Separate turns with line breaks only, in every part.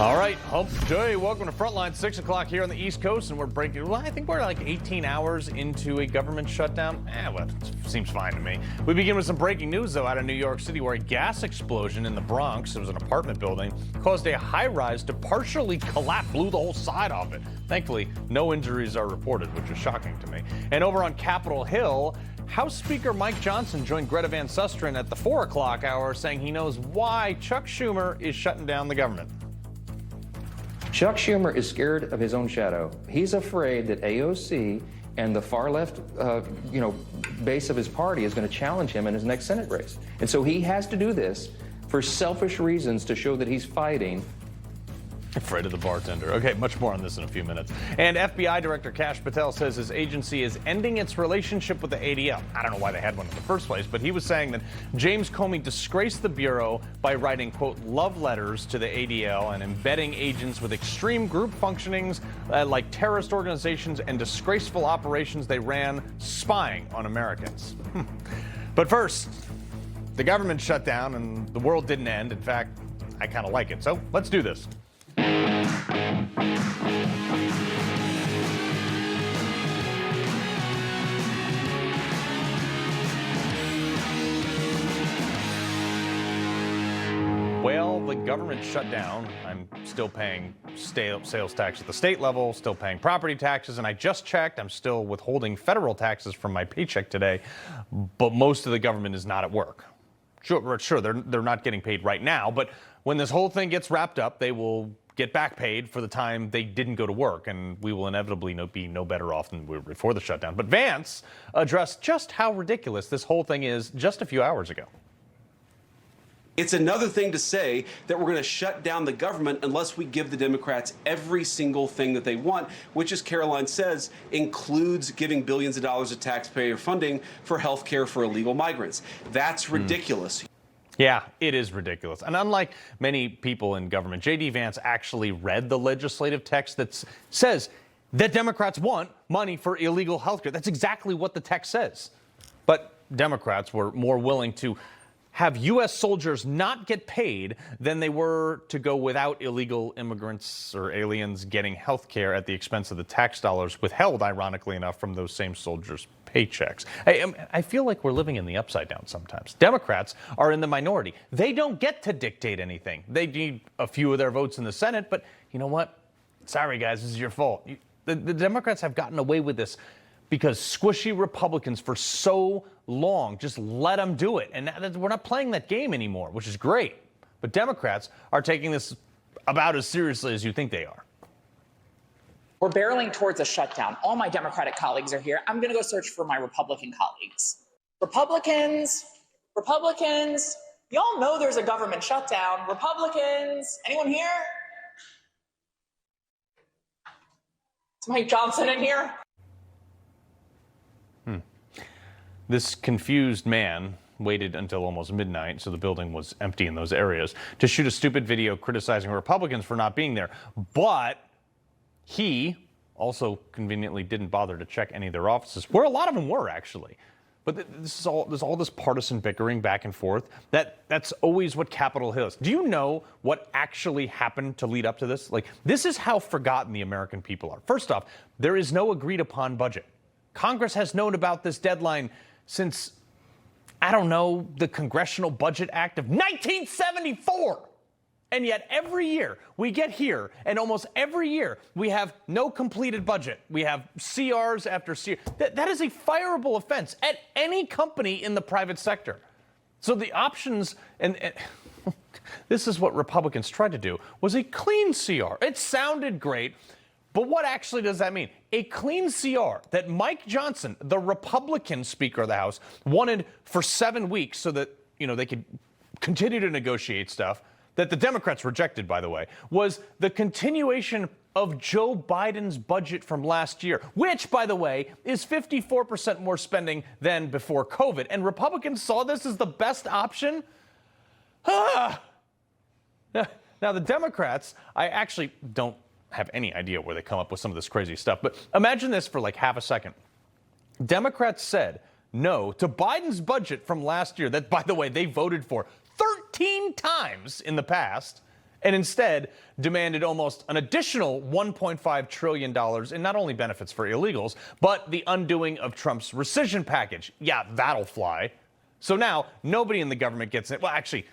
All right, hump day. Welcome to Frontline, 6 o'clock here on the East Coast, and we're breaking, well, I think we're like 18 hours into a government shutdown. Well, it seems fine to me. We begin with some breaking news, though, out of New York City, where a gas explosion in the Bronx, it was an apartment building, caused a high-rise to partially collapse, blew the whole side off it. Thankfully, no injuries are reported, which is shocking to me. And over on Capitol Hill, House Speaker Mike Johnson joined Greta Van Susteren at the 4 o'clock hour, saying he knows why Chuck Schumer is shutting down the government.
Chuck Schumer is scared of his own shadow. He's afraid that AOC and the far left, base of his party is going to challenge him in his next Senate race. And so he has to do this for selfish reasons to show that he's fighting.
Afraid of the bartender. Okay, much more on this in a few minutes. And FBI Director Kash Patel says his agency is ending its relationship with the ADL. I don't know why they had one in the first place, but he was saying that James Comey disgraced the Bureau by writing, quote, love letters to the ADL and embedding agents with extreme group functionings like terrorist organizations and disgraceful operations they ran spying on Americans. But first, the government shut down and the world didn't end. In fact, I kind of like it. So let's do this. Well, the government shut down. I'm still paying sales tax at the state level, still paying property taxes, and I just checked. I'm still withholding federal taxes from my paycheck today, but most of the government is not at work. Sure, they're not getting paid right now, but when this whole thing gets wrapped up, they will get back paid for the time they didn't go to work, and we will inevitably be no better off than we were before the shutdown. But Vance addressed just how ridiculous this whole thing is just a few hours ago.
It's another thing to say that we're going to shut down the government unless we give the Democrats every single thing that they want, which, as Caroline says, includes giving billions of dollars of taxpayer funding for health care for illegal migrants. That's ridiculous.
Yeah, it is ridiculous. And unlike many people in government, J.D. Vance actually read the legislative text that says that Democrats want money for illegal health care. That's exactly what the text says. But Democrats were more willing to have U.S. soldiers not get paid than they were to go without illegal immigrants or aliens getting health care at the expense of the tax dollars withheld, ironically enough, from those same soldiers' paychecks. I feel like we're living in the upside down sometimes. Democrats are in the minority. They don't get to dictate anything. They need a few of their votes in the Senate, but you know what? Sorry, guys, this is your fault. The Democrats have gotten away with this because squishy Republicans for so long just let them do it. And we're not playing that game anymore, which is great. But Democrats are taking this about as seriously as you think they are.
We're barreling towards a shutdown. All my Democratic colleagues are here. I'm going to go search for my Republican colleagues. Republicans, y'all know there's a government shutdown. Republicans, anyone here? Is Mike Johnson in here?
This confused man waited until almost midnight, so the building was empty in those areas, to shoot a stupid video criticizing Republicans for not being there. But he also conveniently didn't bother to check any of their offices, where a lot of them were, actually. But there's all this partisan bickering back and forth. That's always what Capitol Hill is. Do you know what actually happened to lead up to this? This is how forgotten the American people are. First off, there is no agreed upon budget. Congress has known about this deadline since, the Congressional Budget Act of 1974. And yet every year we get here, and almost every year we have no completed budget. We have CRs after CR. That is a fireable offense at any company in the private sector. So the options, and this is what Republicans tried to do, was a clean CR. It sounded great, but what actually does that mean? A clean CR that Mike Johnson, the Republican Speaker of the House, wanted for 7 weeks so that, they could continue to negotiate stuff, that the Democrats rejected, by the way, was the continuation of Joe Biden's budget from last year, which, by the way, is 54% more spending than before COVID. And Republicans saw this as the best option. Now, the Democrats, I actually don't have any idea where they come up with some of this crazy stuff, but imagine this for half a second. Democrats said no to Biden's budget from last year that, by the way, they voted for 13 times in the past, and instead demanded almost an additional $1.5 trillion in not only benefits for illegals, but the undoing of Trump's rescission package. Yeah, that'll fly. So now nobody in the government gets it. Well, actually,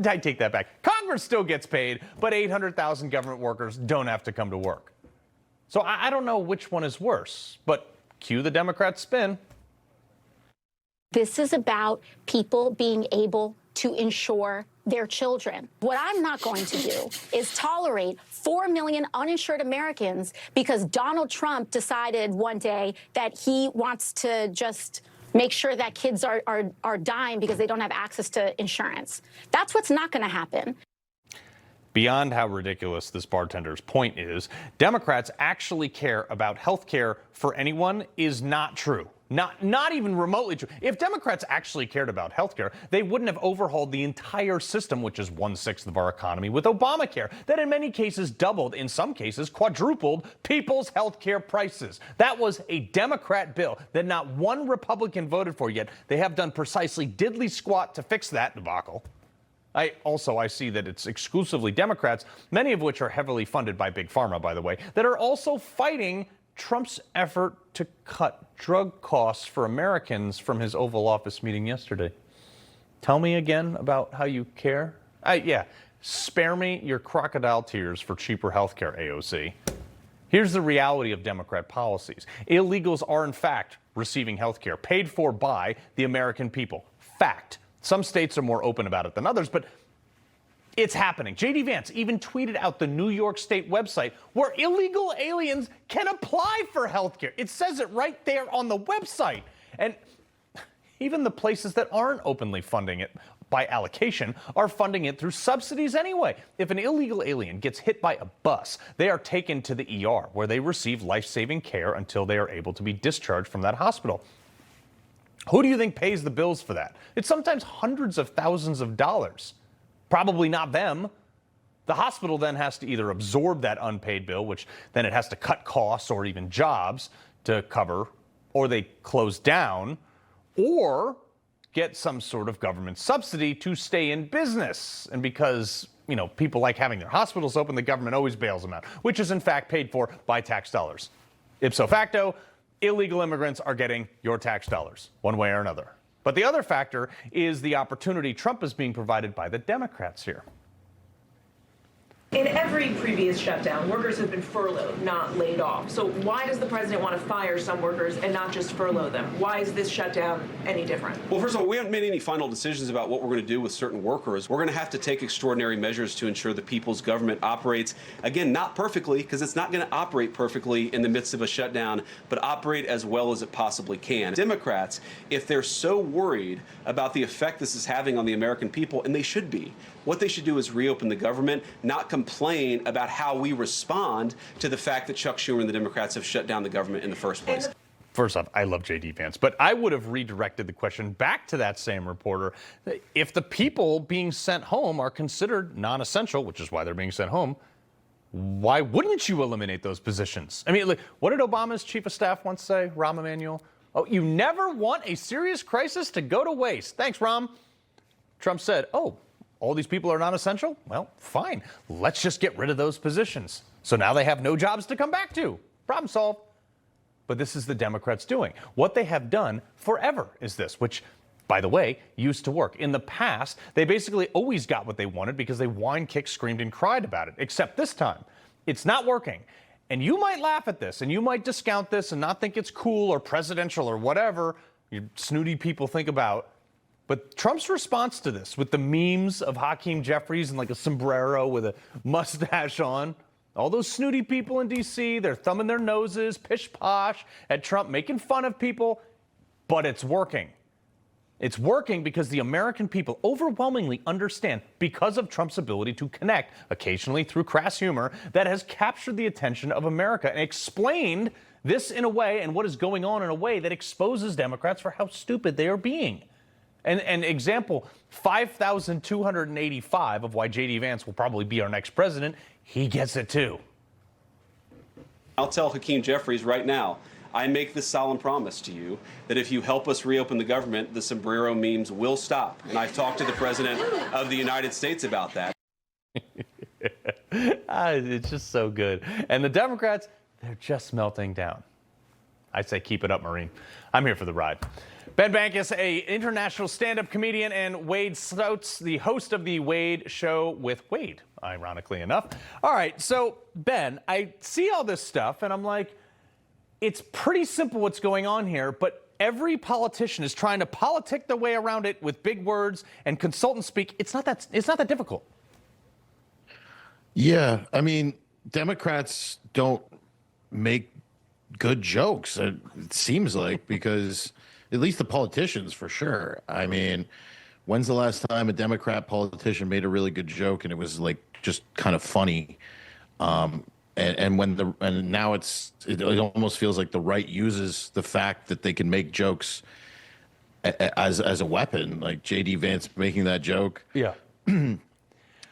I take that back. Congress still gets paid, but 800,000 government workers don't have to come to work. So I don't know which one is worse, but cue the Democrats spin.
This is about people being able to insure their children. What I'm not going to do is tolerate 4 million uninsured Americans because Donald Trump decided one day that he wants to just make sure that kids are dying because they don't have access to insurance. That's what's not going to happen.
Beyond how ridiculous this bartender's point is, Democrats actually care about health care for anyone is not true. Not even remotely true. If Democrats actually cared about health care, they wouldn't have overhauled the entire system, which is 1/6 of our economy, with Obamacare, that in many cases doubled, in some cases quadrupled, people's health care prices. That was a Democrat bill that not one Republican voted for, yet they have done precisely diddly squat to fix that debacle. I see that it's exclusively Democrats, many of which are heavily funded by Big Pharma, by the way, that are also fighting Trump's effort to cut drug costs for Americans from his Oval Office meeting yesterday. Tell me again about how you care. Spare me your crocodile tears for cheaper health care, AOC. Here's the reality of Democrat policies. Illegals are, in fact, receiving health care paid for by the American people. Fact. Some states are more open about it than others, but it's happening. J.D. Vance even tweeted out the New York State website where illegal aliens can apply for health care. It says it right there on the website. And even the places that aren't openly funding it by allocation are funding it through subsidies anyway. If an illegal alien gets hit by a bus, they are taken to the ER where they receive life-saving care until they are able to be discharged from that hospital. Who do you think pays the bills for that? It's sometimes hundreds of thousands of dollars. Probably not them. The hospital then has to either absorb that unpaid bill, which then it has to cut costs or even jobs to cover, or they close down, or get some sort of government subsidy to stay in business. And because, people like having their hospitals open, the government always bails them out, which is in fact paid for by tax dollars. Ipso facto, illegal immigrants are getting your tax dollars, one way or another. But the other factor is the opportunity Trump is being provided by the Democrats here.
In every previous shutdown, workers have been furloughed, not laid off. So why does the president want to fire some workers and not just furlough them? Why is this shutdown any different?
Well, first of all, we haven't made any final decisions about what we're going to do with certain workers. We're going to have to take extraordinary measures to ensure the people's government operates, again, not perfectly, because it's not going to operate perfectly in the midst of a shutdown, but operate as well as it possibly can. Democrats, if they're so worried about the effect this is having on the American people, and they should be, what they should do is reopen the government, not complain about how we respond to the fact that Chuck Schumer and the Democrats have shut down the government in the first place.
First off, I love J.D. Vance, but I would have redirected the question back to that same reporter. If the people being sent home are considered non-essential, which is why they're being sent home, why wouldn't you eliminate those positions? I mean, what did Obama's chief of staff once say, Rahm Emanuel? Oh, you never want a serious crisis to go to waste. Thanks, Rahm. Trump said, all these people are non-essential? Well, fine. Let's just get rid of those positions. So now they have no jobs to come back to. Problem solved. But this is the Democrats doing. What they have done forever is this, which, by the way, used to work. In the past, they basically always got what they wanted because they whined, kicked, screamed, and cried about it. Except this time, it's not working. And you might laugh at this, and you might discount this and not think it's cool or presidential or whatever you snooty people think about. But Trump's response to this, with the memes of Hakeem Jeffries and like a sombrero with a mustache on, all those snooty people in D.C., they're thumbing their noses, pish-posh at Trump, making fun of people, but it's working. It's working because the American people overwhelmingly understand, because of Trump's ability to connect, occasionally through crass humor, that has captured the attention of America and explained this in a way, and what is going on in a way that exposes Democrats for how stupid they are being. And example 5,285 of why J.D. Vance will probably be our next president, he gets it too.
I'll tell Hakeem Jeffries right now, I make this solemn promise to you that if you help us reopen the government, the sombrero memes will stop. And I've talked to the President of the United States about that.
It's just so good. And the Democrats, they're just melting down. I say keep it up, Marine. I'm here for the ride. Ben Bankas, a international stand-up comedian, and Wade Stouts, the host of the Wade Show with Wade, ironically enough. All right, so Ben, I see all this stuff, and I'm like, it's pretty simple what's going on here, but every politician is trying to politic their way around it with big words and consultant speak. It's not that difficult.
Yeah, I mean, Democrats don't make good jokes, it seems like, because at least the politicians, for sure. I mean, when's the last time a Democrat politician made a really good joke and it was like just kind of funny? And now it almost feels like the right uses the fact that they can make jokes as a weapon, like J.D. Vance making that joke.
Yeah.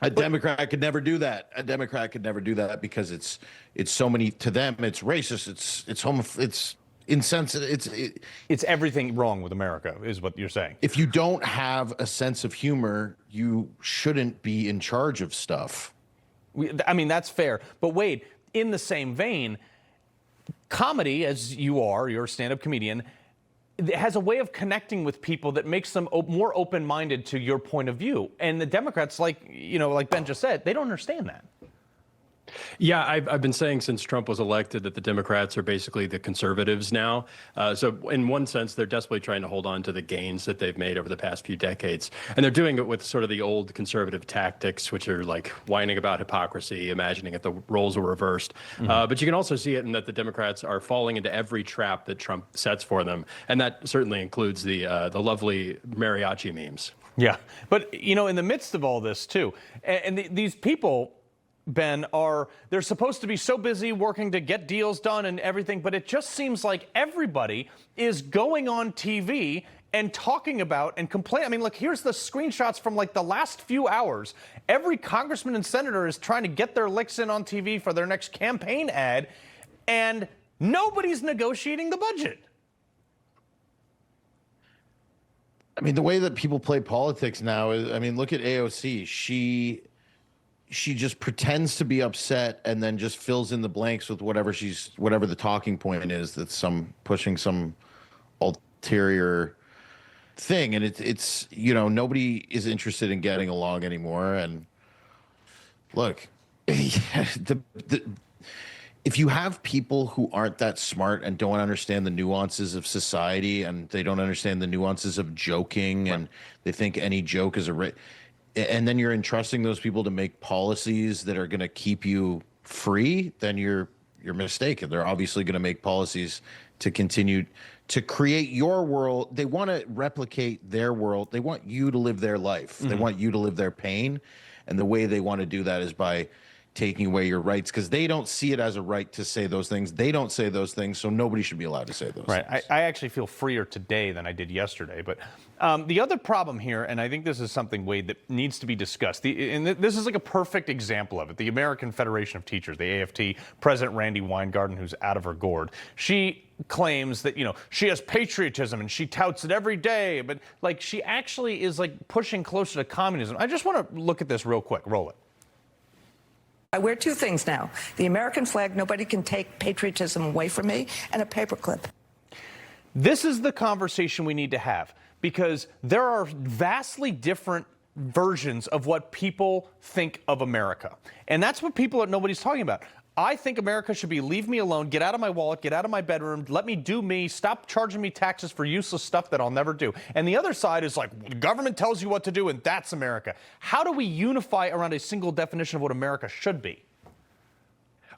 A Democrat could never do that. A Democrat could never do that because it's so many, to them it's racist, it's insensitive,
It's everything wrong with America, is what you're saying.
if you don't have a sense of humor, you shouldn't be in charge of stuff.
I mean, that's fair. But Wade, in the same vein, comedy, as you're a stand-up comedian, it has a way of connecting with people that makes them more open-minded to your point of view. And the Democrats, like Ben just said, they don't understand that.
Yeah, I've been saying since Trump was elected that the Democrats are basically the conservatives now. So in one sense, they're desperately trying to hold on to the gains that they've made over the past few decades. And they're doing it with sort of the old conservative tactics, which are like whining about hypocrisy, imagining that the roles were reversed. But you can also see it in that the Democrats are falling into every trap that Trump sets for them. And that certainly includes the lovely mariachi memes.
Yeah. But, in the midst of all this, too, and these people, Ben, they're supposed to be so busy working to get deals done and everything, but it just seems like everybody is going on TV and talking about and complaining. I mean, look, here's the screenshots from like the last few hours. Every congressman and senator is trying to get their licks in on TV for their next campaign ad, and nobody's negotiating the budget.
I mean, the way that people play politics now is, I mean, look at AOC. She just pretends to be upset and then just fills in the blanks with whatever the talking point is that's pushing some ulterior thing. And it's nobody is interested in getting along anymore. And look, if you have people who aren't that smart and don't understand the nuances of society, and they don't understand the nuances of joking, and they think any joke is and then you're entrusting those people to make policies that are going to keep you free, then you're mistaken. They're obviously going to make policies to continue to create your world. They want to replicate their world. They want you to live their life. They want you to live their pain. And the way they want to do that is by taking away your rights, because they don't see it as a right to say those things. They don't say those things, so nobody should be allowed to say those things.
I actually feel freer today than I did yesterday. But the other problem here, and I think this is something, Wade, that needs to be discussed, and this is like a perfect example of it. The American Federation of Teachers, the AFT, President Randy Weingarten, who's out of her gourd, she claims that, she has patriotism and she touts it every day, but like she actually is like pushing closer to communism. I just want to look at this real quick. Roll it.
I wear two things now. The American flag, nobody can take patriotism away from me, and a paperclip.
This is the conversation we need to have, because there are vastly different versions of what people think of America. And that's what nobody's talking about. I think America should be leave me alone, get out of my wallet, get out of my bedroom, let me do me, stop charging me taxes for useless stuff that I'll never do. And the other side is like, the government tells you what to do and that's America. How do we unify around a single definition of what America should be?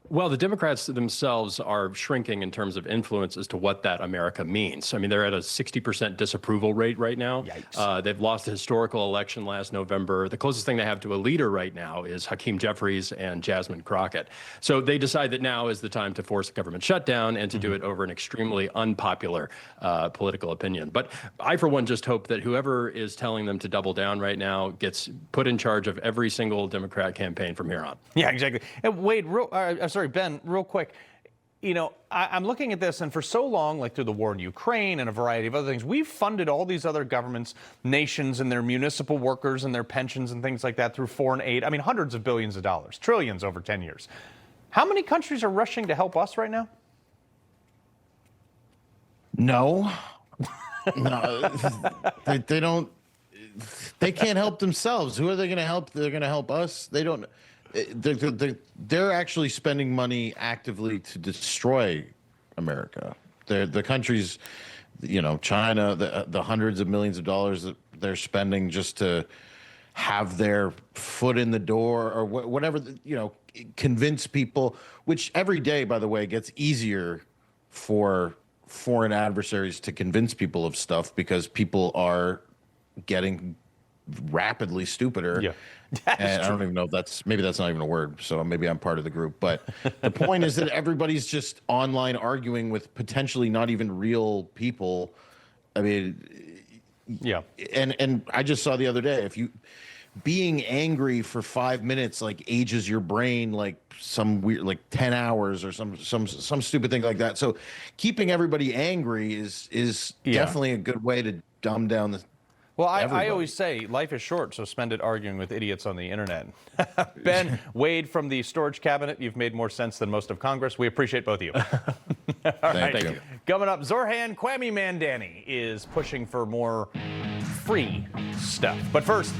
Well, the Democrats themselves are shrinking in terms of influence as to what that America means. I mean, they're at a 60% disapproval rate right now.
Yikes.
They've lost a historical election last November. The closest thing they have to a leader right now is Hakeem Jeffries and Jasmine Crockett. So they decide that now is the time to force a government shutdown and to do it over an extremely unpopular political opinion. But I, for one, just hope that whoever is telling them to double down right now gets put in charge of every single Democrat campaign from here on.
Yeah, exactly. And Wade, Ben, real quick. you know, I'm looking at this, and for so long, like through the war in Ukraine and a variety of other things, we've funded all these other governments, nations, and their municipal workers and their pensions and things like that through foreign aid. I mean, hundreds of billions of dollars, trillions over 10 years. How many countries are rushing to help us right now?
No. No. They don't. They can't help themselves. Who are they going to help? They're going to help us. They don't. They're actually spending money actively to destroy America. The countries, you know, China, the hundreds of millions of dollars that they're spending just to have their foot in the door or whatever, you know, convince people, which every day, by the way, gets easier for foreign adversaries to convince people of stuff because people are getting rapidly stupider.
Yeah.
And I don't even know if maybe that's not even a word, so maybe I'm part of the group. But the point is that everybody's just online arguing with potentially not even real people. I mean,
yeah.
And I just saw the other day, if you being angry for 5 minutes like ages your brain like some weird, like 10 hours or some stupid thing like that. So keeping everybody angry is definitely a good way to dumb down the.
Well, I always say life is short, so spend it arguing with idiots on the internet. Ben, Wade from the storage cabinet, you've made more sense than most of Congress. We appreciate both of you. All right.
Thank you.
Coming up, Zorhan Kwame Mandani is pushing for more free stuff. But first,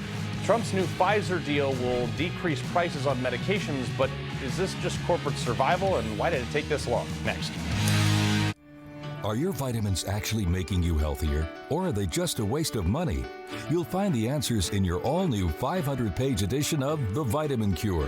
Trump's new Pfizer deal will decrease prices on medications, but is this just corporate survival, and why did it take this long? Next.
Are your vitamins actually making you healthier, or are they just a waste of money? You'll find the answers in your all-new 500-page edition of The Vitamin Cure.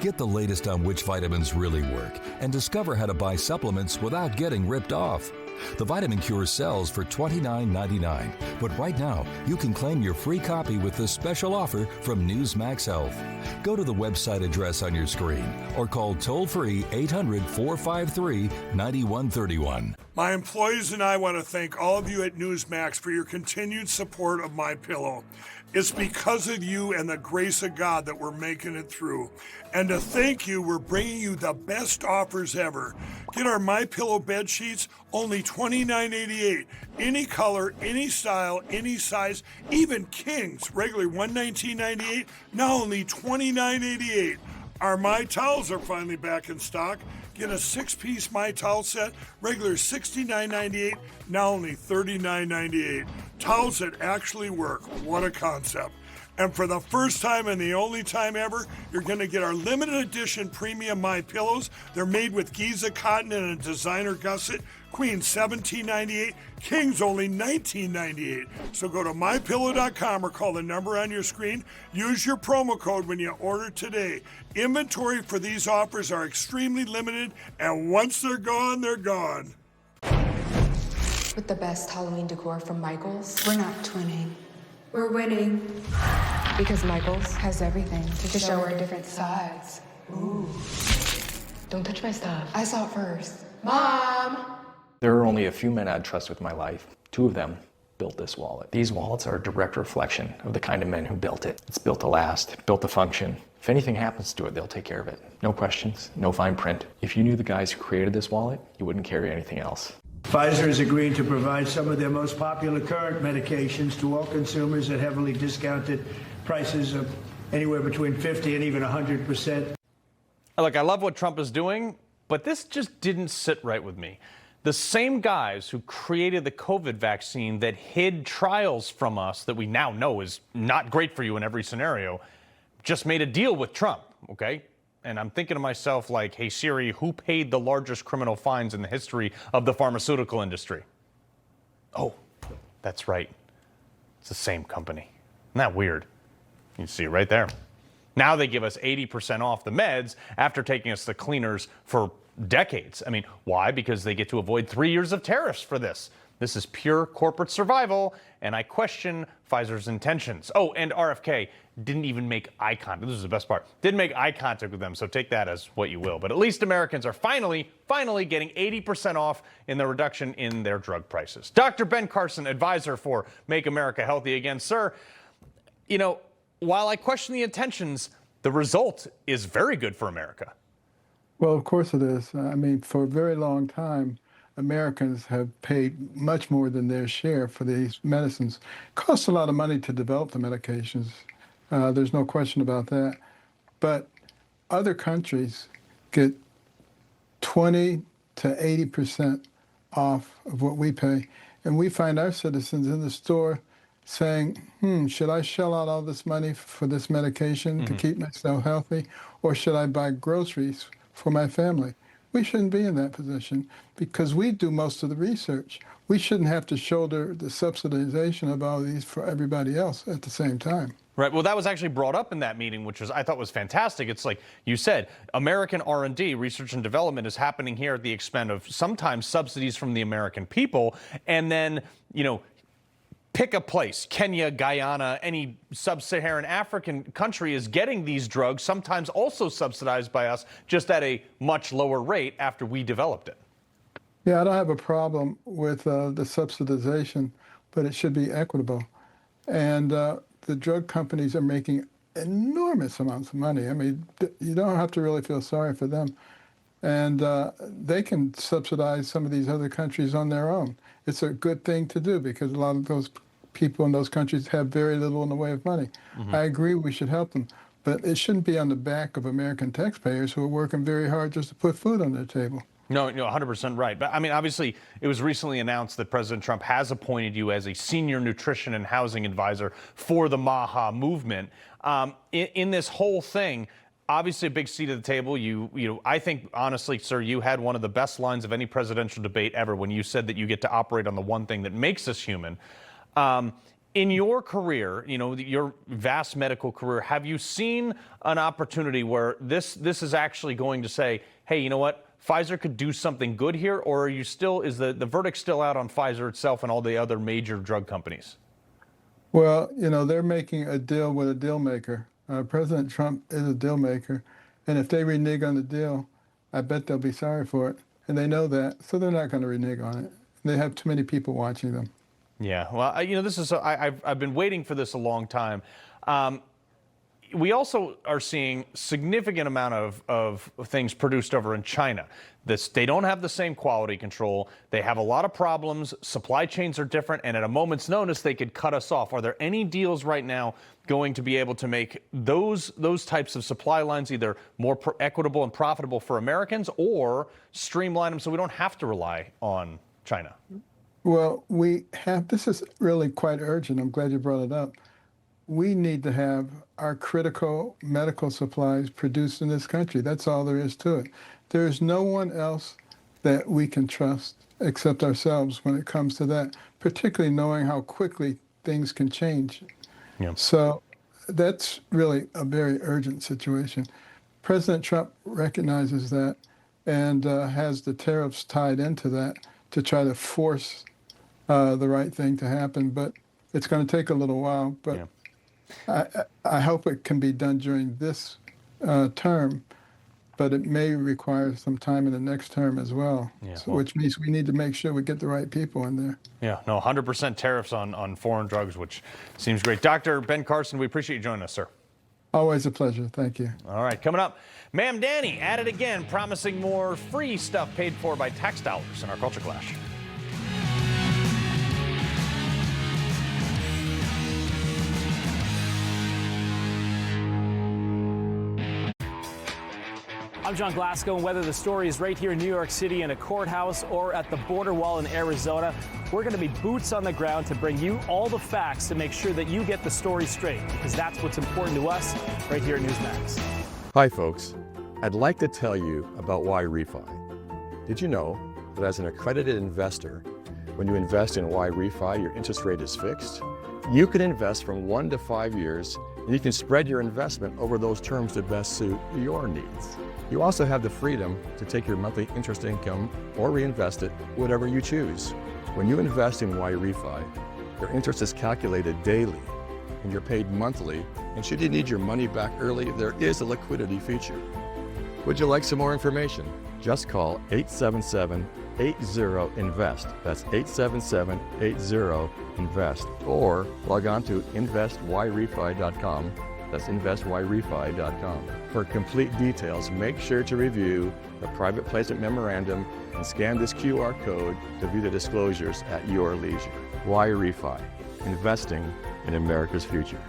Get the latest on which vitamins really work and discover how to buy supplements without getting ripped off. The Vitamin Cure sells for $29.99, but right now you can claim your free copy with this special offer from Newsmax Health. Go to the website address on your screen or call toll-free 800-453-9131.
My employees and I want to thank all of you at Newsmax for your continued support of MyPillow. It's because of you and the grace of God that we're making it through. And to thank you, we're bringing you the best offers ever. Get our MyPillow bed sheets, only $29.88. Any color, any style, any size, even kings, regularly $119.98, now only $29.88. Our My Towels are finally back in stock. Get a 6-piece My Towel set, regular $69.98, now only $39.98. Towels that actually work. What a concept. And for the first time and the only time ever, you're going to get our limited edition premium My Pillows. They're made with Giza cotton and a designer gusset. Queen $17.98, Kings only $19.98. So go to mypillow.com or call the number on your screen. Use your promo code when you order today. Inventory for these offers are extremely limited, and once they're gone, they're gone.
With the best Halloween decor from Michaels, we're not twinning. We're winning. Because Michaels has everything to show our different sides. Ooh. Don't touch my stuff. I saw it first. Mom!
There are only a few men I'd trust with my life. 2 of them built this wallet. These wallets are a direct reflection of the kind of men who built it. It's built to last, built to function. If anything happens to it, they'll take care of it. No questions, no fine print. If you knew the guys who created this wallet, you wouldn't carry anything else.
Pfizer is agreeing to provide some of their most popular current medications to all consumers at heavily discounted prices of anywhere between 50 and even 100%.
Look, I love what Trump is doing, but this just didn't sit right with me. The same guys who created the COVID vaccine that hid trials from us that we now know is not great for you in every scenario just made a deal with Trump, okay? And I'm thinking to myself like, hey, Siri, who paid the largest criminal fines in the history of the pharmaceutical industry? Oh, that's right. It's the same company. Isn't that weird? You can see it right there. Now they give us 80% off the meds after taking us to cleaners for decades. I mean, why? Because they get to avoid 3 years of tariffs for this. This is pure corporate survival, and I question Pfizer's intentions. Oh, and RFK didn't even make eye contact. This is the best part. Didn't make eye contact with them, so take that as what you will. But at least Americans are finally getting 80% off in the reduction in their drug prices. Dr. Ben Carson, advisor for Make America Healthy Again. Sir, you know, while I question the intentions, the result is very good for America.
Well, of course it is. I mean, for a very long time, Americans have paid much more than their share for these medicines. It costs a lot of money to develop the medications. There's no question about that. But other countries get 20 to 80% off of what we pay. And we find our citizens in the store saying, should I shell out all this money for this medication to keep myself healthy, or should I buy groceries for my family? We shouldn't be in that position because we do most of the research. We shouldn't have to shoulder the subsidization of all these for everybody else at the same time.
Right. Well, that was actually brought up in that meeting, which I thought was fantastic. It's like you said, American R&D, research and development, is happening here at the expense of sometimes subsidies from the American people. And then, pick a place, Kenya, Guyana, any sub-Saharan African country is getting these drugs, sometimes also subsidized by us, just at a much lower rate after we developed it.
Yeah, I don't have a problem with the subsidization, but it should be equitable. And the drug companies are making enormous amounts of money. I mean, you don't have to really feel sorry for them. And they can subsidize some of these other countries on their own. It's a good thing to do because a lot of those people in those countries have very little in the way of money. I agree we should help them, but it shouldn't be on the back of American taxpayers who are working very hard just to put food on their table.
No, 100% right. But I mean, obviously, it was recently announced that President Trump has appointed you as a senior nutrition and housing advisor for the MAHA movement. In this whole thing, obviously a big seat at the table. I think, honestly, sir, you had one of the best lines of any presidential debate ever when you said that you get to operate on the one thing that makes us human. In your career, your vast medical career, have you seen an opportunity where this is actually going to say, hey, you know what? Pfizer could do something good here, or is the verdict still out on Pfizer itself and all the other major drug companies?
Well, they're making a deal with a deal maker. President Trump is a deal maker, and if they renege on the deal, I bet they'll be sorry for it, and they know that, so they're not going to renege on it. They have too many people watching them.
Yeah, well, this is I've been waiting for this a long time. We also are seeing significant amount of things produced over in China. They don't have the same quality control. They have a lot of problems. Supply chains are different, and at a moment's notice, they could cut us off. Are there any deals right now going to be able to make those types of supply lines either more equitable and profitable for Americans, or streamline them so we don't have to rely on China?
Well, this is really quite urgent. I'm glad you brought it up. We need to have our critical medical supplies produced in this country. That's all there is to it. There is no one else that we can trust except ourselves when it comes to that, particularly knowing how quickly things can change.
Yeah.
So that's really a very urgent situation. President Trump recognizes that and has the tariffs tied into that to try to force the right thing to happen. But it's going to take a little while. But yeah. I hope it can be done during this term, but it may require some time in the next term as well, which means we need to make sure we get the right people in there.
Yeah, no, 100% tariffs on foreign drugs, which seems great. Dr. Ben Carson, we appreciate you joining us, sir.
Always a pleasure. Thank you.
All right, coming up, Ma'am Danny at it again, promising more free stuff paid for by tax dollars in our Culture Clash.
I'm John Glasgow, and whether the story is right here in New York City in a courthouse or at the border wall in Arizona, we're going to be boots on the ground to bring you all the facts to make sure that you get the story straight, because that's what's important to us right here at Newsmax.
Hi, folks. I'd like to tell you about Y-Refi. Did you know that as an accredited investor, when you invest in Y-Refi, your interest rate is fixed? You can invest from 1 to 5 years, and you can spread your investment over those terms to best suit your needs. You also have the freedom to take your monthly interest income or reinvest it, whatever you choose. When you invest in Y-Refi, your interest is calculated daily and you're paid monthly, and should you need your money back early, there is a liquidity feature. Would you like some more information? Just call 877-80-INVEST. That's 877-80-INVEST. Or log on to investyrefi.com That's investyrefy.com. For complete details, make sure to review the private placement memorandum and scan this QR code to view the disclosures at your leisure. Why Refi? Investing in America's future.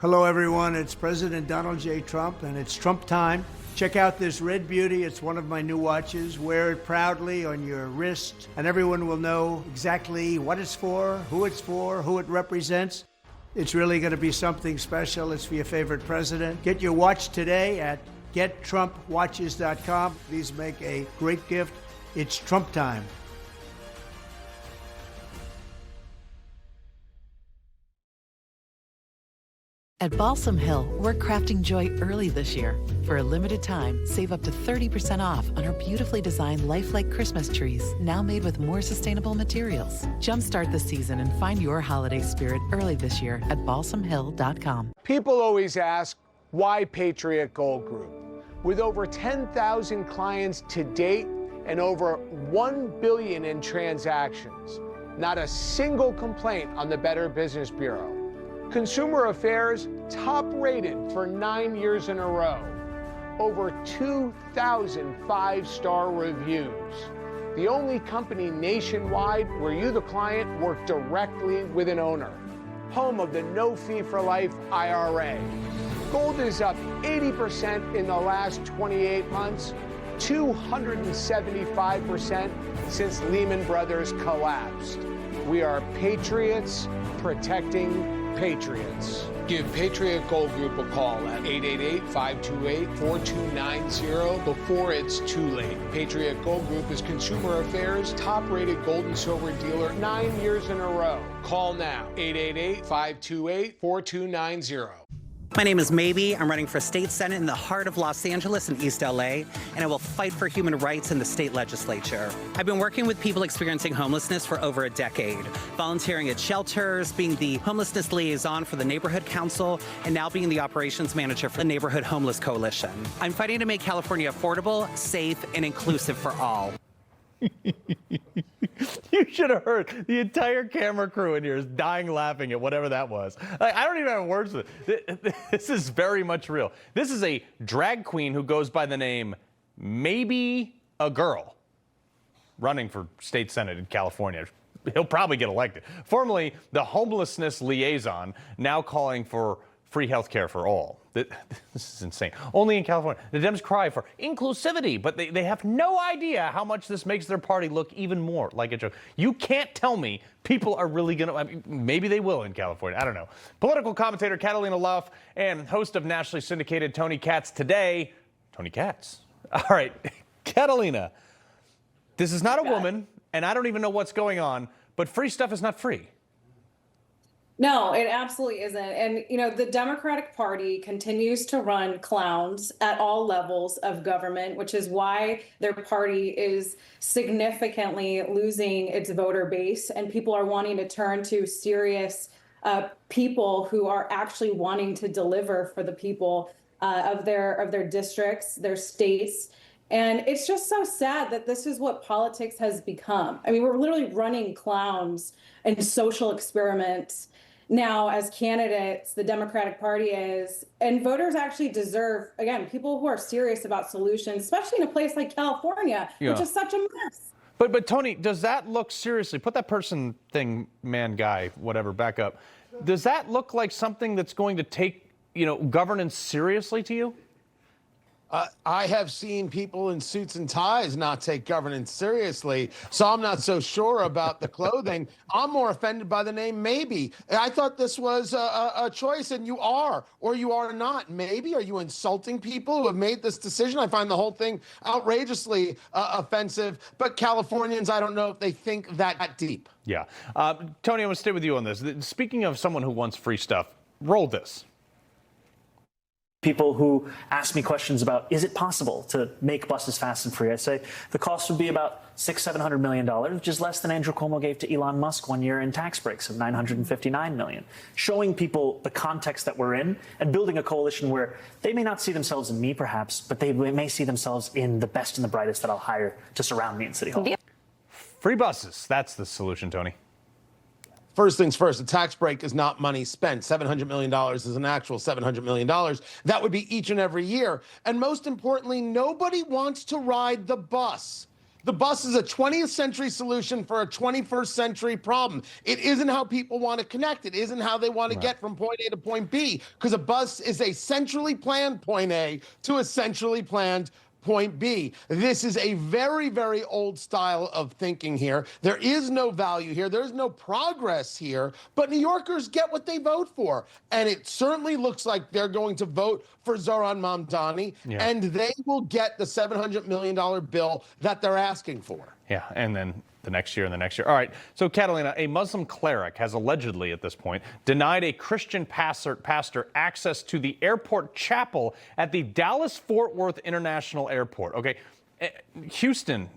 Hello, everyone. It's President Donald J. Trump, and it's Trump time. Check out this red beauty. It's one of my new watches. Wear it proudly on your wrist, and everyone will know exactly what it's for, who it represents. It's really going to be something special. It's for your favorite president. Get your watch today at gettrumpwatches.com. These make a great gift. It's Trump time.
At Balsam Hill, we're crafting joy early this year. For a limited time, save up to 30% off on our beautifully designed lifelike Christmas trees, now made with more sustainable materials. Jumpstart the season and find your holiday spirit early this year at balsamhill.com.
People always ask, why Patriot Gold Group? With over 10,000 clients to date and over $1 billion in transactions, not a single complaint on the Better Business Bureau. Consumer Affairs top rated for 9 years in a row. Over 2,000 5-star reviews. The only company nationwide where you, the client, work directly with an owner. Home of the no fee for life IRA. Gold is up 80% in the last 28 months, 275% since Lehman Brothers collapsed. We are patriots protecting patriots. Give Patriot Gold Group a call at 888-528-4290 before it's too late. Patriot Gold Group is Consumer Affairs' top-rated gold and silver dealer 9 years in a row. Call now, 888-528-4290.
My name is Maybe. I'm running for state senate in the heart of Los Angeles and East LA, and I will fight for human rights in the state legislature. I've been working with people experiencing homelessness for over a decade, volunteering at shelters, being the homelessness liaison for the neighborhood council, and now being the operations manager for the Neighborhood Homeless Coalition. I'm fighting to make California affordable, safe, and inclusive for all.
You should have heard. The entire camera crew in here is dying laughing at whatever that was. Like, I don't even have words for it. This is very much real. This is a drag queen who goes by the name Maybe a Girl, running for state senate in California. He'll probably get elected. Formerly the homelessness liaison, now calling for free health care for all. This is insane. Only in California. The Dems cry for inclusivity, but they have no idea how much this makes their party look even more like a joke. You can't tell me people are really going to, I mean, maybe they will in California. I don't know. Political commentator Catalina Lauf and host of nationally syndicated Tony Katz today. Tony Katz. All right, Catalina, this is not a woman, and I don't even know what's going on, but free stuff is not free.
No, it absolutely isn't. And, you know, the Democratic Party continues to run clowns at all levels of government, which is why their party is significantly losing its voter base. And people are wanting to turn to serious people who are actually wanting to deliver for the people of their districts, their states. And it's just so sad that this is what politics has become. I mean, we're literally running clowns and social experiments now as candidates, the Democratic Party is, and voters actually deserve, again, people who are serious about solutions, especially in a place like California, which is such a mess.
But Tony, does that look seriously? Put that person, thing, man, guy, whatever, back up. Does that look like something that's going to take, you know, governance seriously to you?
I have seen people in suits and ties not take governance seriously, so I'm not so sure about the clothing. I'm more offended by the name Maybe. I thought this was a choice, and you are, or you are not. Maybe? Are you insulting people who have made this decision? I find the whole thing outrageously offensive, but Californians, I don't know if they think that deep.
Yeah. Tony, I'm going to stay with you on this. Speaking of someone who wants free stuff, roll this.
People who ask me questions about, is it possible to make buses fast and free? I say the cost would be about $600–700 million, which is less than Andrew Cuomo gave to Elon Musk 1 year in tax breaks of $959 million. Showing people the context that we're in and building a coalition where they may not see themselves in me, perhaps, but they may see themselves in the best and the brightest that I'll hire to surround me in City Hall.
Free buses. That's the solution, Tony.
First things first, a tax break is not money spent. $700 million is an actual $700 million. That would be each and every year. And most importantly, nobody wants to ride the bus. The bus is a 20th century solution for a 21st century problem. It isn't how people want to connect. It isn't how they want to get from point A to point B, because a bus is a centrally planned point A to a centrally planned point B. This is a very, very old style of thinking here. There is no value here. There's no progress here. But New Yorkers get what they vote for. And it certainly looks like they're going to vote for Zohran Mamdani. Yeah. And they will get the $700 million bill that they're asking for.
Yeah, and then the next year and the next year. All right, so Catalina, a Muslim cleric has allegedly at this point denied a Christian pastor access to the airport chapel at the Dallas-Fort Worth International Airport. Okay, Houston,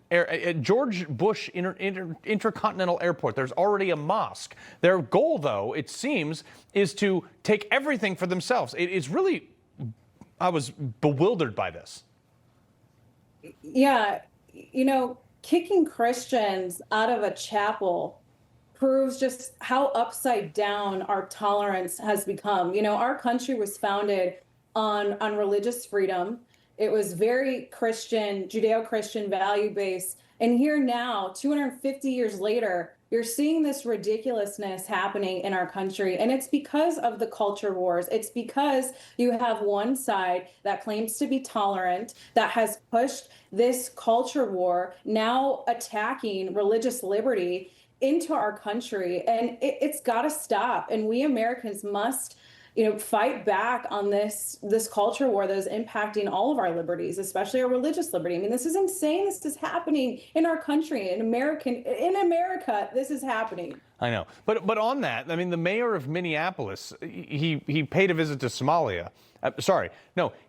George Bush Intercontinental Airport, there's already a mosque. Their goal, though, it seems, is to take everything for themselves. It is really, I was bewildered by this.
Yeah, you know, kicking Christians out of a chapel proves just how upside down our tolerance has become. You know, our country was founded on religious freedom. It was very Christian, Judeo-Christian value-based. And here now, 250 years later, you're seeing this ridiculousness happening in our country. And it's because of the culture wars. It's because you have one side that claims to be tolerant, that has pushed this culture war, now attacking religious liberty into our country. And it's got to stop. And we Americans must, you know, fight back on this culture war that is impacting all of our liberties, especially our religious liberty. I mean, this is insane. This is happening in our country, in America. This is happening.
I know, but on that, I mean, the mayor of Minneapolis, he paid a visit to Somalia.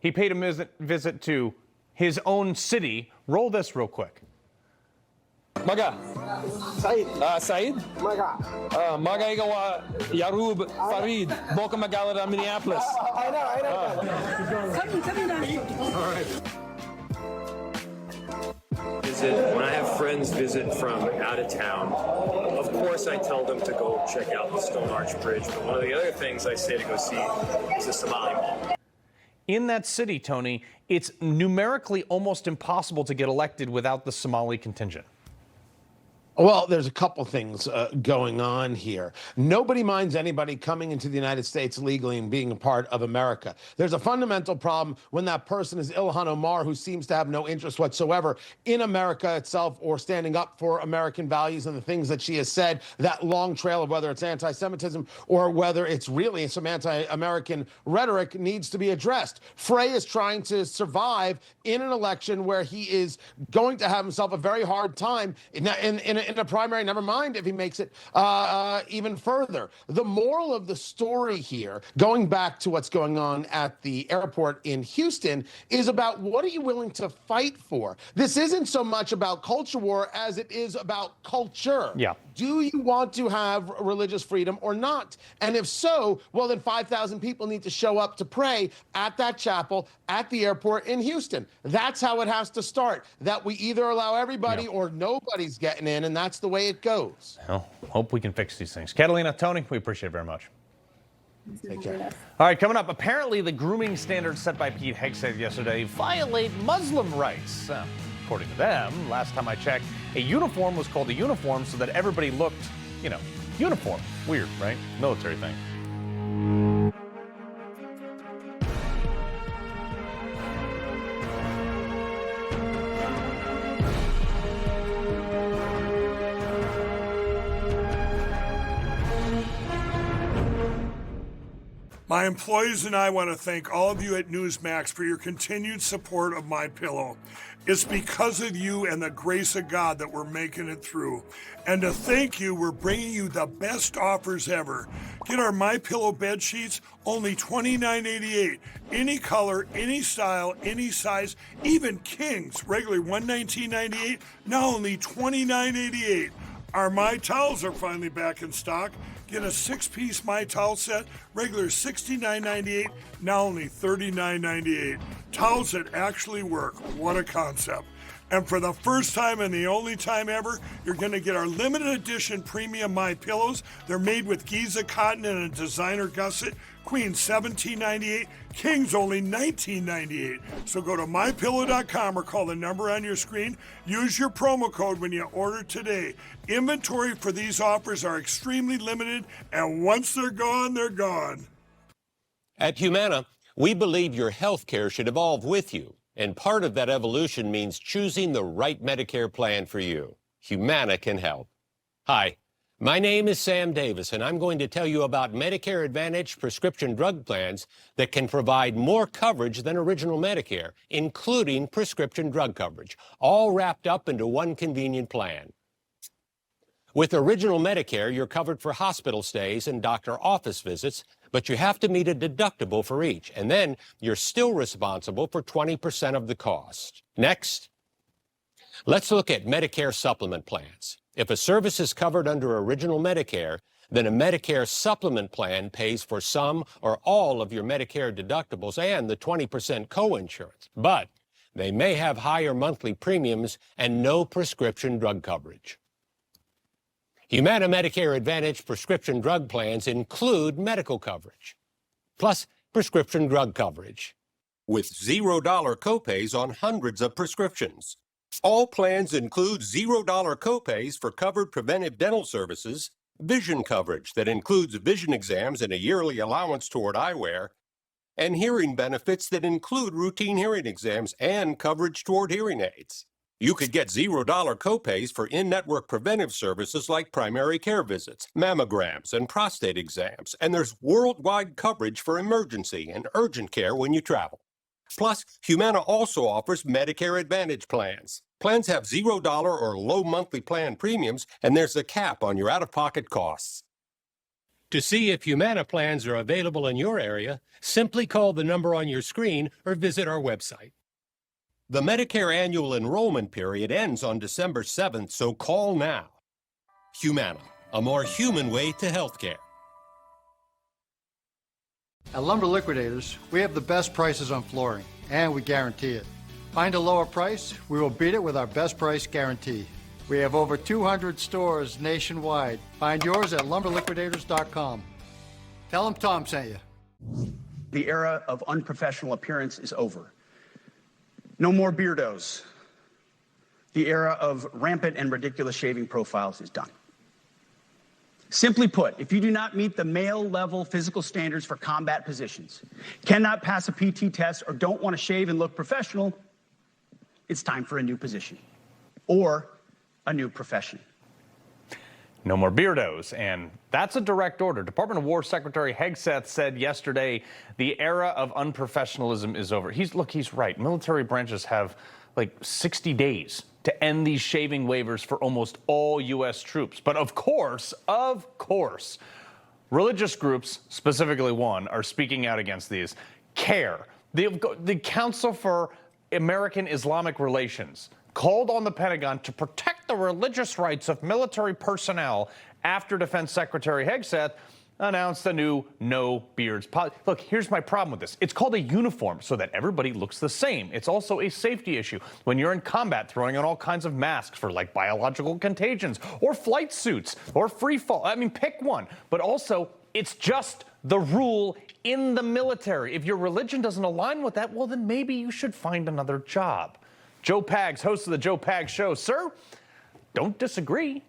He paid a visit to his own city. Roll this real quick.
Maga. Said. Maga. Maga ikaw Yarub Farid. Boca Magala Minneapolis.
I know.
All right.
When I have friends visit from out of town, of course I tell them to go check out the Stone Arch Bridge, but one of the other things I say to go see is the Somali Mall.
In that city, Tony, it's numerically almost impossible to get elected without the Somali contingent.
Well, there's a couple things going on here. Nobody minds anybody coming into the United States legally and being a part of America. There's a fundamental problem when that person is Ilhan Omar, who seems to have no interest whatsoever in America itself or standing up for American values and the things that she has said. That long trail of whether it's anti-Semitism or whether it's really some anti-American rhetoric needs to be addressed. Frey is trying to survive in an election where he is going to have himself a very hard time in a primary, never mind if he makes it even further. The moral of the story here, going back to what's going on at the airport in Houston, is about what are you willing to fight for? This isn't so much about culture war as it is about culture.
Yeah.
Do you want to have religious freedom or not? And if so, well, then 5,000 people need to show up to pray at that chapel at the airport in Houston. That's how it has to start, that we either allow everybody or nobody's getting in, and that's the way it goes.
Well, hope we can fix these things. Catalina, Tony, we appreciate it very much.
Take care.
All right, coming up, apparently the grooming standards set by Pete Hegseth yesterday violate Muslim rights. According to them, last time I checked, a uniform was called a uniform so that everybody looked, uniform. Weird, right? Military thing.
My employees and I want to thank all of you at Newsmax for your continued support of MyPillow. It's because of you and the grace of God that we're making it through. And to thank you, we're bringing you the best offers ever. Get our MyPillow bed sheets, only $29.88. Any color, any style, any size, even kings, regularly $119.98, now only $29.88. Our My Towels are finally back in stock. Get a 6-piece My Towel set, regular $69.98, now only $39.98. Towels that actually work. What a concept. And for the first time and the only time ever, you're going to get our limited edition premium My Pillows. They're made with Giza cotton and a designer gusset. Queen $17.98, Kings only $19.98. So go to mypillow.com or call the number on your screen. Use your promo code when you order today. Inventory for these offers are extremely limited, and once they're gone, they're gone.
At Humana, we believe your health care should evolve with you. And part of that evolution means choosing the right Medicare plan for you. Humana can help. Hi, my name is Sam Davis, and I'm going to tell you about Medicare Advantage prescription drug plans that can provide more coverage than original Medicare, including prescription drug coverage, all wrapped up into one convenient plan. With original Medicare, you're covered for hospital stays and doctor office visits, but you have to meet a deductible for each, and then you're still responsible for 20% of the cost. Next, let's look at Medicare supplement plans. If a service is covered under original Medicare, then a Medicare supplement plan pays for some or all of your Medicare deductibles and the 20% coinsurance, but they may have higher monthly premiums and no prescription drug coverage. Humana Medicare Advantage prescription drug plans include medical coverage, plus prescription drug coverage, with $0 copays on hundreds of prescriptions. All plans include $0 copays for covered preventive dental services, vision coverage that includes vision exams and a yearly allowance toward eyewear, and hearing benefits that include routine hearing exams and coverage toward hearing aids. You could get $0 copays for in-network preventive services like primary care visits, mammograms, and prostate exams. And there's worldwide coverage for emergency and urgent care when you travel. Plus, Humana also offers Medicare Advantage plans. Plans have $0 or low monthly plan premiums, and there's a cap on your out-of-pocket costs. To see if Humana plans are available in your area, simply call the number on your screen or visit our website. The Medicare annual enrollment period ends on December 7th, so call now. Humana, a more human way to healthcare.
At Lumber Liquidators, we have the best prices on flooring, and we guarantee it. Find a lower price, we will beat it with our best price guarantee. We have over 200 stores nationwide. Find yours at lumberliquidators.com. Tell them Tom sent you.
The era of unprofessional appearance is over. No more beardos. The era of rampant and ridiculous shaving profiles is done. Simply put, if you do not meet the male-level physical standards for combat positions, cannot pass a PT test, or don't want to shave and look professional, it's time for a new position or a new profession.
No more beardos, and that's a direct order. Department of War Secretary Hegseth said yesterday the era of unprofessionalism is over. He's right. Military branches have like 60 days to end these shaving waivers for almost all U.S. troops. But of course, religious groups, specifically one, are speaking out against these. CARE, the Council for American Islamic Relations, called on the Pentagon to protect the religious rights of military personnel after Defense Secretary Hegseth announced a new no beards policy. Look, here's my problem with this. It's called a uniform so that everybody looks the same. It's also a safety issue. When you're in combat, throwing on all kinds of masks for like biological contagions or flight suits or free fall. I mean, pick one. But also, it's just the rule in the military. If your religion doesn't align with that, well, then maybe you should find another job. Joe Pags, host of the Joe Pags Show. Sir, don't disagree.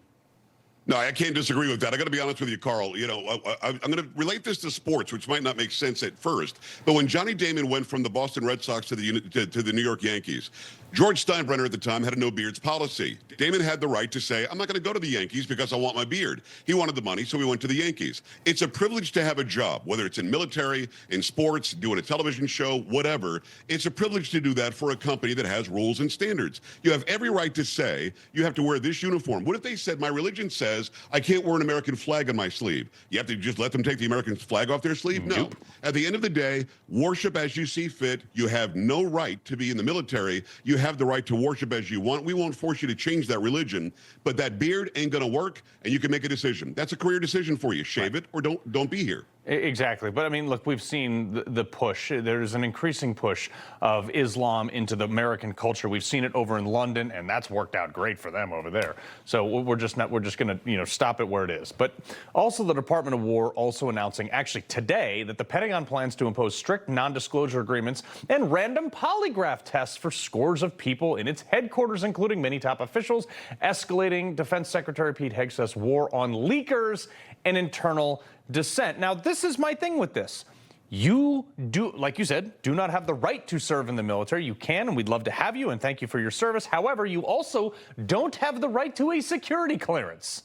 No, I can't disagree with that. I got to be honest with you, Carl. You know, I'm going to relate this to sports, which might not make sense at first. But when Johnny Damon went from the Boston Red Sox to the New York Yankees, George Steinbrenner at the time had a no beards policy. Damon had the right to say, I'm not going to go to the Yankees because I want my beard. He wanted the money, so he went to the Yankees. It's a privilege to have a job, whether it's in military, in sports, doing a television show, whatever. It's a privilege to do that for a company that has rules and standards. You have every right to say, you have to wear this uniform. What if they said, my religion says I can't wear an American flag on my sleeve? You have to just let them take the American flag off their sleeve? No.
Nope.
At the end of the day, worship as you see fit. You have no right to be in the military. You have the right to worship as you want. We won't force you to change that religion, but that beard ain't going to work, and you can make a decision. That's a career decision for you. Shave it or don't be here.
Exactly. But I mean, look, we've seen the push. There's an increasing push of Islam into the American culture. We've seen it over in London, and that's worked out great for them over there. So we're just going to, stop it where it is. But also the Department of War also announcing actually today that the Pentagon plans to impose strict non-disclosure agreements and random polygraph tests for scores of people in its headquarters, including many top officials, escalating Defense Secretary Pete Hegseth's war on leakers and internal dissent. Now, this is my thing with this. You do, like you said, do not have the right to serve in the military. You can, and we'd love to have you, and thank you for your service. However, you also don't have the right to a security clearance.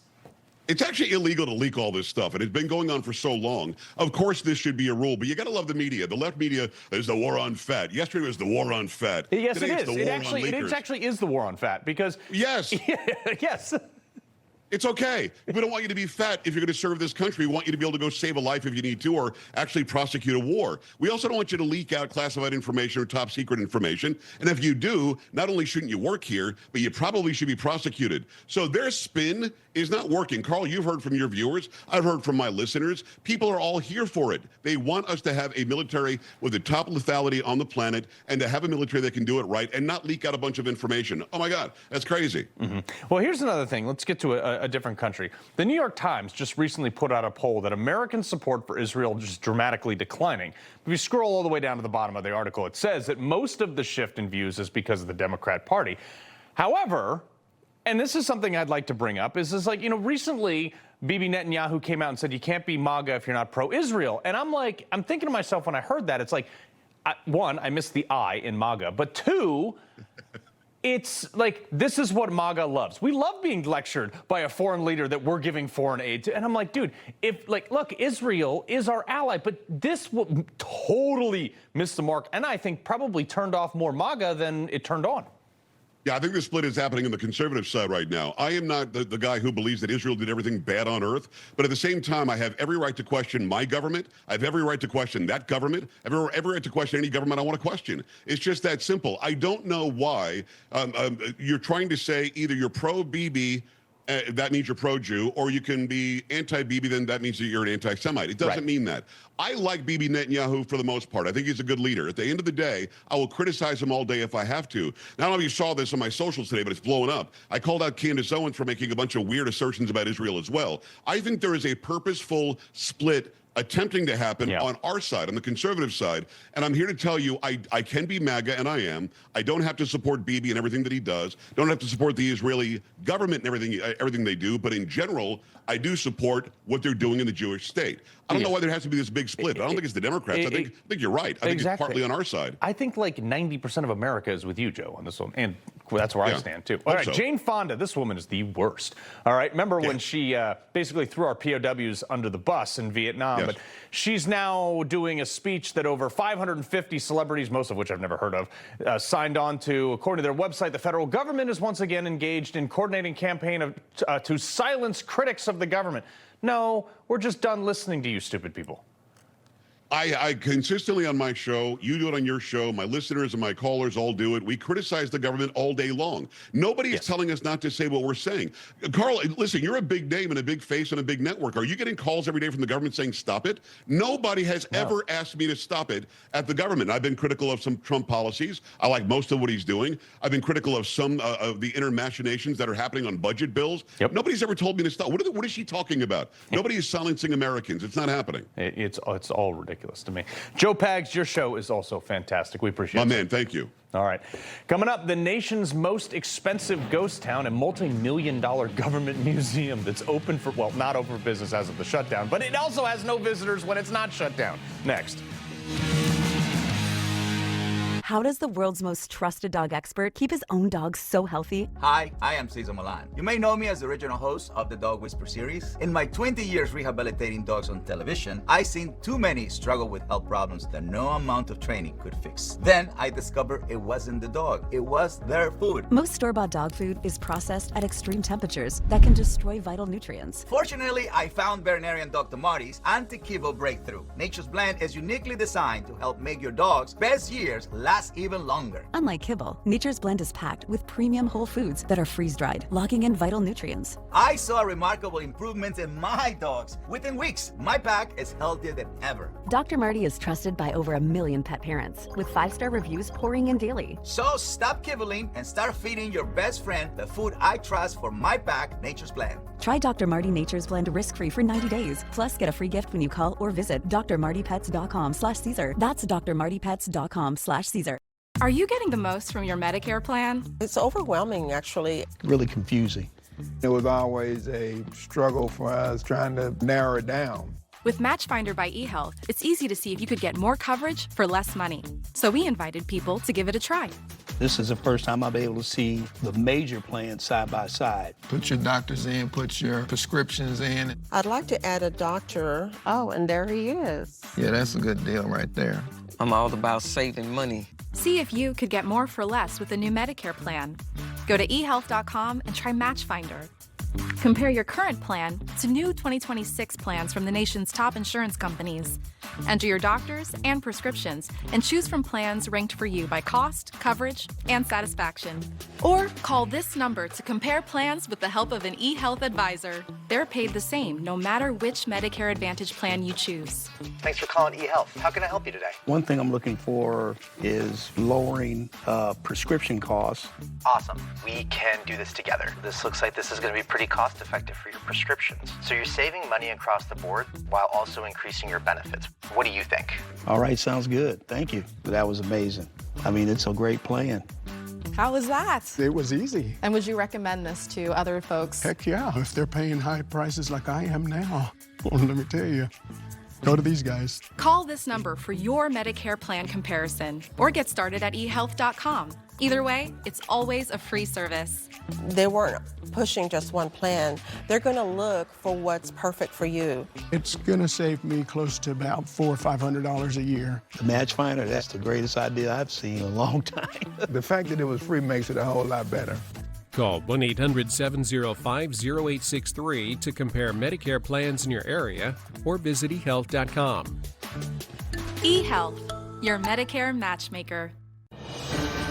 It's actually illegal to leak all this stuff, and it's been going on for so long. Of course, this should be a rule, but you got to love the media. The left media is the war on fat. Yesterday was the war on fat.
Yes,
Today
it
it's
is.
the
It
war
actually,
on leakers.
it actually is the war on fat because
yes,
yes.
It's okay. We don't want you to be fat if you're going to serve this country. We want you to be able to go save a life if you need to or actually prosecute a war. We also don't want you to leak out classified information or top secret information. And if you do, not only shouldn't you work here, but you probably should be prosecuted. So their spin is not working. Carl, you've heard from your viewers. I've heard from my listeners. People are all here for it. They want us to have a military with the top lethality on the planet and to have a military that can do it right and not leak out a bunch of information. Oh, my God, that's crazy.
Mm-hmm. Well, here's another thing. Let's get to a different country. The New York Times just recently put out a poll that American support for Israel is dramatically declining. If you scroll all the way down to the bottom of the article, it says that most of the shift in views is because of the Democrat Party. However, and this is something I'd like to bring up, is like, recently Bibi Netanyahu came out and said you can't be MAGA if you're not pro-Israel. And I'm thinking to myself when I heard that, it's like, one, I missed the I in MAGA, but two, it's like, this is what MAGA loves. We love being lectured by a foreign leader that we're giving foreign aid to. And I'm like, dude, look, Israel is our ally, but this will totally miss the mark. And I think probably turned off more MAGA than it turned on.
Yeah, I think the split is happening on the conservative side right now. I am not the guy who believes that Israel did everything bad on earth, but at the same time, I have every right to question my government. I have every right to question that government. I have every right to question any government I want to question. It's just that simple. I don't know why you're trying to say either you're pro-Bibi, that means you're pro-Jew, or you can be anti-Bibi, then that means that you're an anti-Semite. It doesn't mean that. I like Bibi Netanyahu for the most part. I think he's a good leader. At the end of the day, I will criticize him all day if I have to. Now, I don't know if you saw this on my socials today, but it's blowing up. I called out Candace Owens for making a bunch of weird assertions about Israel as well. I think there is a purposeful split attempting to happen on our side, on the conservative side. And I'm here to tell you, I can be MAGA, and I am. I don't have to support Bibi and everything that he does. Don't have to support the Israeli government and everything they do. But in general, I do support what they're doing in the Jewish state. I don't know why there has to be this big split. I don't think it's the Democrats. I think you're right. I think it's partly on our side.
I think like 90% of America is with you, Joe, on this one. And that's where I stand, too. All right, Jane Fonda, this woman is the worst. All right, remember when she basically threw our POWs under the bus in Vietnam? But she's now doing a speech that over 550 celebrities, most of which I've never heard of, signed on to. According to their website, the federal government is once again engaged in coordinating campaign to silence critics of the government. No, we're just done listening to you stupid people.
I consistently on my show, you do it on your show, my listeners and my callers all do it. We criticize the government all day long. Nobody is telling us not to say what we're saying. Carl, listen, you're a big name and a big face and a big network. Are you getting calls every day from the government saying stop it? Nobody has ever asked me to stop it at the government. I've been critical of some Trump policies. I like most of what he's doing. I've been critical of some of the inner machinations that are happening on budget bills. Nobody's ever told me to stop. What is she talking about? Nobody is silencing Americans. It's not happening.
It's all ridiculous. ridiculous to me. Joe Pags, your show is also fantastic. We appreciate it.
My man, thank you.
All right. Coming up, the nation's most expensive ghost town, a multi-million-dollar government museum that's open for, well, not open for business as of the shutdown, but it also has no visitors when it's not shut down. Next.
How does the world's most trusted dog expert keep his own dog so healthy?
Hi, I am Cesar Milan. You may know me as the original host of the Dog Whisper series. In my 20 years rehabilitating dogs on television, I've seen too many struggle with health problems that no amount of training could fix. Then I discovered it wasn't the dog, it was their food.
Most store-bought dog food is processed at extreme temperatures that can destroy vital nutrients.
Fortunately, I found veterinarian Dr. Marty's anti-kibble breakthrough. Nature's Blend is uniquely designed to help make your dog's best years last even longer.
Unlike kibble, Nature's Blend is packed with premium whole foods that are freeze-dried, locking in vital nutrients.
I saw remarkable improvements in my dogs. Within weeks, my pack is healthier than ever.
Dr. Marty is trusted by over 1 million pet parents, with 5-star reviews pouring in daily.
So stop kibbling and start feeding your best friend the food I trust for my pack, Nature's Blend.
Try Dr. Marty Nature's Blend risk-free for 90 days. Plus, get a free gift when you call or visit drmartypets.com/Caesar. That's drmartypets.com/Caesar.
Are you getting the most from your Medicare plan?
It's overwhelming, actually.
Really confusing. It was always a struggle for us trying to narrow it down.
With Matchfinder by eHealth, it's easy to see if you could get more coverage for less money. So we invited people to give it a try.
This is the first time I'll be able to see the major plans side by side.
Put your doctors in, put your prescriptions in.
I'd like to add a doctor. Oh, and there he is.
Yeah, that's a good deal right there.
I'm all about saving money.
See if you could get more for less with the new Medicare plan. Go to eHealth.com and try Matchfinder. Compare your current plan to new 2026 plans from the nation's top insurance companies. Enter your doctors and prescriptions and choose from plans ranked for you by cost, coverage, and satisfaction. Or call this number to compare plans with the help of an eHealth advisor. They're paid the same no matter which Medicare Advantage plan you choose.
Thanks for calling eHealth. How can I help you today?
One thing I'm looking for is lowering prescription costs.
Awesome. We can do this together. This looks like this is going to be pretty cost effective for your prescriptions. So you're saving money across the board while also increasing your benefits. What do you think?
All right, sounds good. Thank you. That was amazing. I mean, it's a great plan.
How was that?
It was easy.
And would you recommend this to other folks?
Heck yeah, if they're paying high prices like I am now. Well, let me tell you, go to these guys.
Call this number for your Medicare plan comparison or get started at eHealth.com. Either way, it's always a free service.
They weren't pushing just one plan. They're going to look for what's perfect for you.
It's going to save me close to about $400 or500 a year.
The Matchfinder, that's the greatest idea I've seen in a long time.
The fact that it was free makes it a whole lot better.
Call 1-800-705-0863 to compare Medicare plans in your area or visit eHealth.com.
eHealth, your Medicare matchmaker.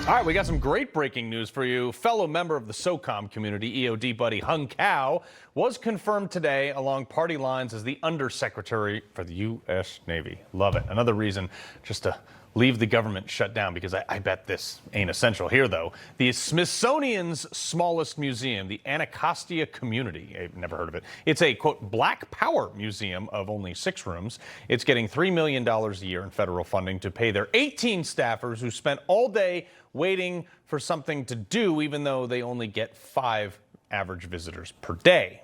All right, we got some great breaking news for you. Fellow member of the SOCOM community, EOD buddy Hung Cao, was confirmed today along party lines as the Undersecretary for the U.S. Navy. Love it. Another reason just to leave the government shut down, because I bet this ain't essential here, though. The Smithsonian's smallest museum, the Anacostia Community, I've never heard of it. It's a, quote, black power museum of only 6 rooms. It's getting $3 million a year in federal funding to pay their 18 staffers who spent all day waiting for something to do, even though they only get 5 average visitors per day.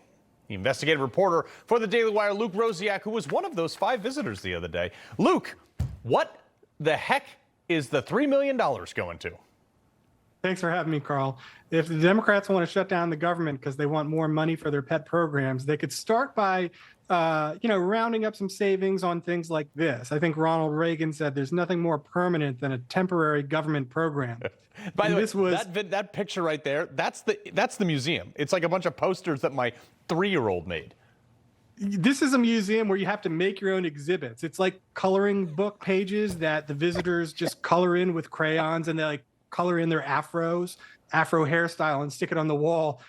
The investigative reporter for the Daily Wire, Luke Rosiak, who was one of those 5 visitors the other day. Luke, what the heck is the $3 million going to?
Thanks for having me, Carl. If the Democrats want to shut down the government because they want more money for their pet programs, they could start by, rounding up some savings on things like this. I think Ronald Reagan said there's nothing more permanent than a temporary government program.
By the way, that picture right there, that's the museum. It's like a bunch of posters that my 3-year-old made.
This is a museum where you have to make your own exhibits. It's like coloring book pages that the visitors just color in with crayons, and they like color in their afro hairstyle and stick it on the wall.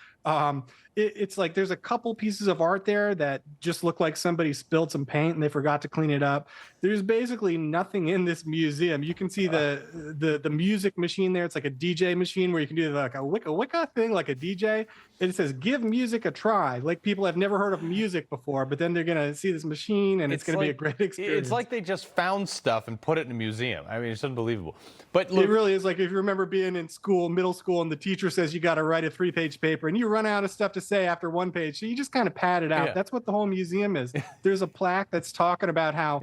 it's like there's a couple pieces of art there that just look like somebody spilled some paint and they forgot to clean it up. There's basically nothing in this museum. You can see the music machine there. It's like a DJ machine where you can do like a wicca thing, like a DJ. And it says, give music a try. Like people have never heard of music before, but then they're going to see this machine and it's going to be a great experience.
It's like they just found stuff and put it in a museum. I mean, it's unbelievable. But look,
it really is like if you remember being in school, middle school, and the teacher says you got to write a 3-page paper and you run out of stuff to say after one page. So you just kind of pad it out.
Yeah.
That's what the whole museum is. There's a plaque that's talking about how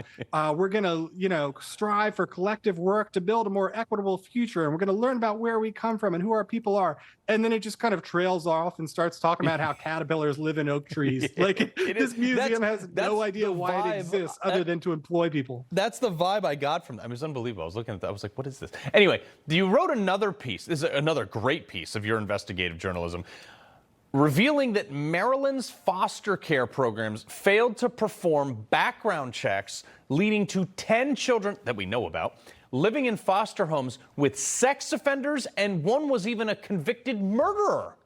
we're going to, strive for collective work to build a more equitable future. And we're going to learn about where we come from and who our people are. And then it just kind of trails off and starts talking about how caterpillars live in oak trees. Like this museum has no idea why it exists other than to employ people.
That's the vibe I got from that. I mean, it was unbelievable. I was looking at that. I was like, what is this? Anyway, you wrote another piece. This is another great piece of your investigative journalism, revealing that Maryland's foster care programs failed to perform background checks, leading to 10 children that we know about living in foster homes with sex offenders, and one was even a convicted murderer.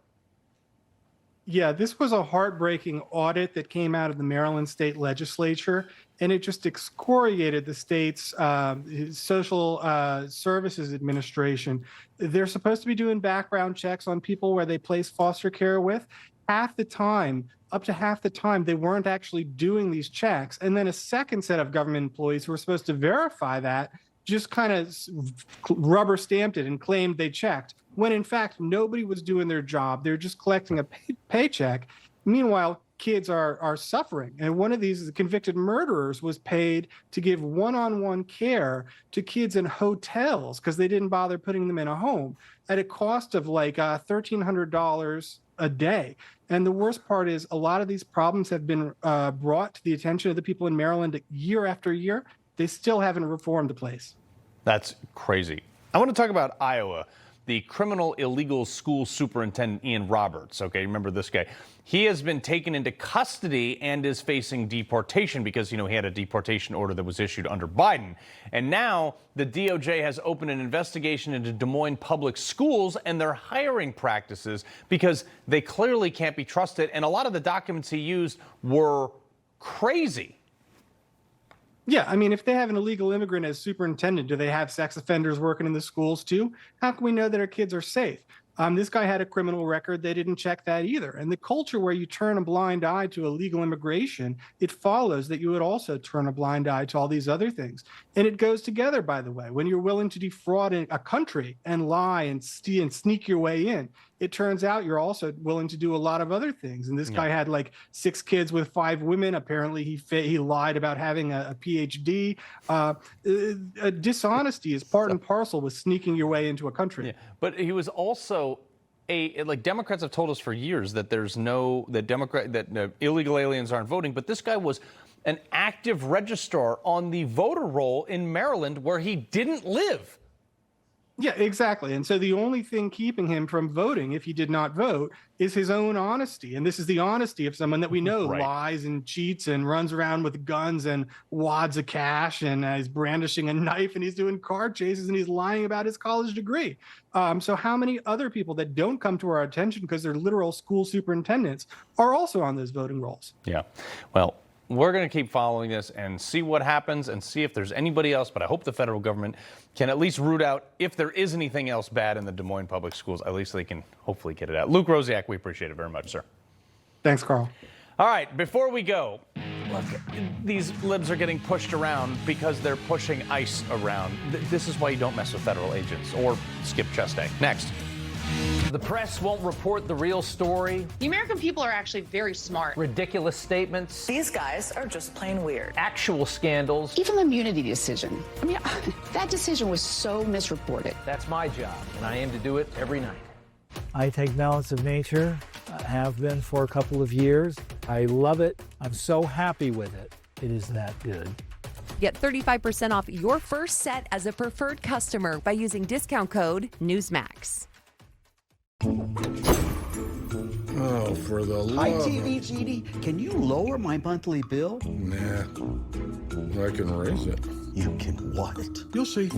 Yeah, this was a heartbreaking audit that came out of the Maryland State Legislature, and it just excoriated the state's Social Services Administration. They're supposed to be doing background checks on people where they place foster care with. Up to half the time, they weren't actually doing these checks. And then a second set of government employees who were supposed to verify that just kind of rubber stamped it and claimed they checked, when in fact nobody was doing their job. They're just collecting a paycheck. Meanwhile, kids are suffering. And one of these convicted murderers was paid to give one-on-one care to kids in hotels because they didn't bother putting them in a home at a cost of like $1,300 a day. And the worst part is a lot of these problems have been brought to the attention of the people in Maryland year after year. They still haven't reformed the place.
That's crazy. I want to talk about Iowa. The criminal illegal school superintendent, Ian Roberts. Okay, remember this guy. He has been taken into custody and is facing deportation because, he had a deportation order that was issued under Biden. And now the DOJ has opened an investigation into Des Moines public schools and their hiring practices because they clearly can't be trusted. And a lot of the documents he used were crazy.
Yeah, I mean, if they have an illegal immigrant as superintendent, do they have sex offenders working in the schools too? How can we know that our kids are safe? This guy had a criminal record. They didn't check that either. And the culture where you turn a blind eye to illegal immigration, it follows that you would also turn a blind eye to all these other things. And it goes together, by the way. When you're willing to defraud a country and lie and sneak your way in, it turns out you're also willing to do a lot of other things. And this guy had like 6 kids with 5 women. Apparently, he lied about having a PhD. Dishonesty is part and parcel with sneaking your way into a country.
Yeah, but he was also Democrats have told us for years that illegal aliens aren't voting. But this guy was an active registrar on the voter roll in Maryland where he didn't live.
Yeah, exactly. And so the only thing keeping him from voting, if he did not vote, is his own honesty. And this is the honesty of someone that we know lies and cheats and runs around with guns and wads of cash and is brandishing a knife and he's doing car chases and he's lying about his college degree. So how many other people that don't come to our attention because they're literal school superintendents are also on those voting rolls?
Yeah. Well, we're going to keep following this and see what happens and see if there's anybody else. But I hope the federal government can at least root out if there is anything else bad in the Des Moines public schools. At least they can hopefully get it out. Luke Rosiak, we appreciate it very much, sir.
Thanks, Carl.
All right, before we go, look, these libs are getting pushed around because they're pushing ICE around. This is why you don't mess with federal agents or skip chest day. Next.
The press won't report the real story.
The American people are actually very smart.
Ridiculous statements.
These guys are just plain weird.
Actual scandals.
Even the immunity decision. I mean, that decision was so misreported.
That's my job, and I aim to do it every night.
I take Balance of Nature, have been for a couple of years. I love it. I'm so happy with it. It is that good.
Get 35% off your first set as a preferred customer by using discount code Newsmax.
Oh, for the love
Hi, TVGD. Can you lower my monthly bill?
Nah, I can raise it.
You can what?
You'll see.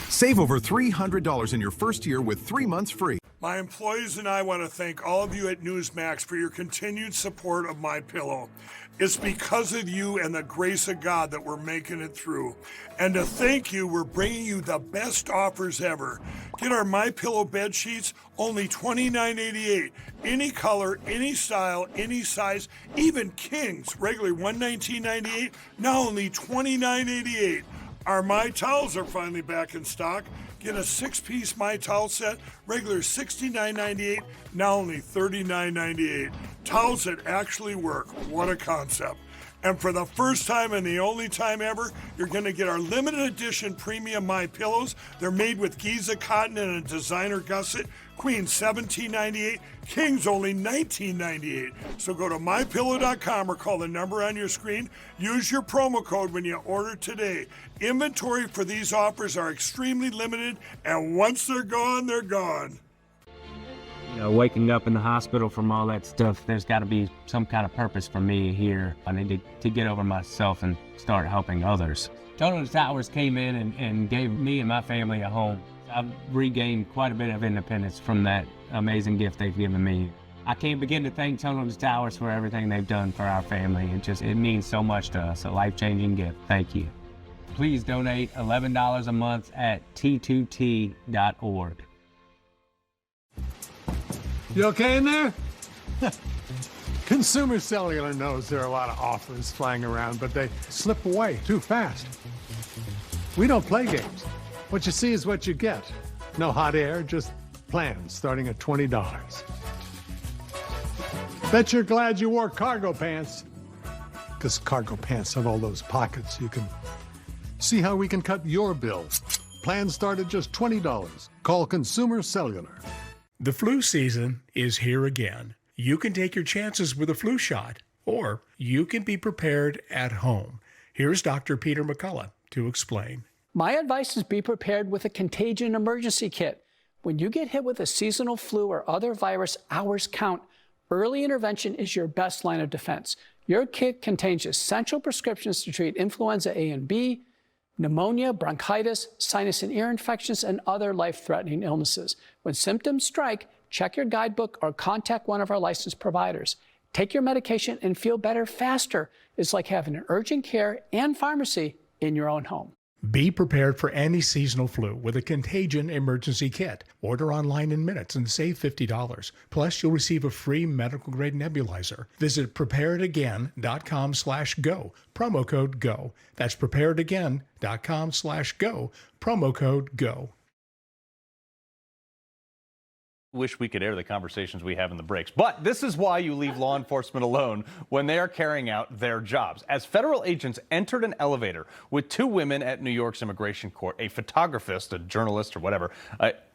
Save over $300 in your first year with 3 months free.
My employees and I want to thank all of you at Newsmax for your continued support of MyPillow. It's because of you and the grace of God that we're making it through. And to thank you, we're bringing you the best offers ever. Get our MyPillow bed sheets, only $29.88. Any color, any style, any size, even kings, regularly $119.98, now only $29.88. Our My Towels are finally back in stock. Get a 6-piece My Towel set, regular $69.98, now only $39.98. Towels that actually work. What a concept. And for the first time and the only time ever, you're going to get our limited edition premium My Pillows. They're made with Giza cotton and a designer gusset. Queen $17.98, Kings only $19.98. So go to mypillow.com or call the number on your screen. Use your promo code when you order today. Inventory for these offers are extremely limited, and once they're gone, they're gone.
You know, waking up in the hospital from all that stuff, there's got to be some kind of purpose for me here. I need to get over myself and start helping others. Total Towers came in and gave me and my family a home. I've regained quite a bit of independence from that amazing gift they've given me. I can't begin to thank Total Towers for everything they've done for our family. It means so much to us, a life-changing gift. Thank you. Please donate $11 a month at t2t.org.
You okay in there? Consumer Cellular knows there are a lot of offers flying around, but they slip away too fast. We don't play games. What you see is what you get. No hot air, just plans starting at $20. Bet you're glad you wore cargo pants. Because cargo pants have all those pockets. You can see how we can cut your bill. Plans start at just $20. Call Consumer Cellular.
The flu season is here again. You can take your chances with a flu shot, or you can be prepared at home. Here's Dr. Peter McCullough to explain.
My advice is be prepared with a contagion emergency kit. When you get hit with a seasonal flu or other virus, hours count. Early intervention is your best line of defense. Your kit contains essential prescriptions to treat influenza A and B, pneumonia, bronchitis, sinus and ear infections, and other life-threatening illnesses. When symptoms strike, check your guidebook or contact one of our licensed providers. Take your medication and feel better faster. It's like having an urgent care and pharmacy in your own home.
Be prepared for any seasonal flu with a contagion emergency kit. Order online in minutes and save $50. Plus, you'll receive a free medical-grade nebulizer. Visit preparedagain.com/go. Promo code GO. That's preparedagain.com/go. Promo code GO.
Wish we could air the conversations we have in the breaks. But this is why you leave law enforcement alone when they are carrying out their jobs. As federal agents entered an elevator with 2 women at New York's immigration court, a photographist, a journalist or whatever,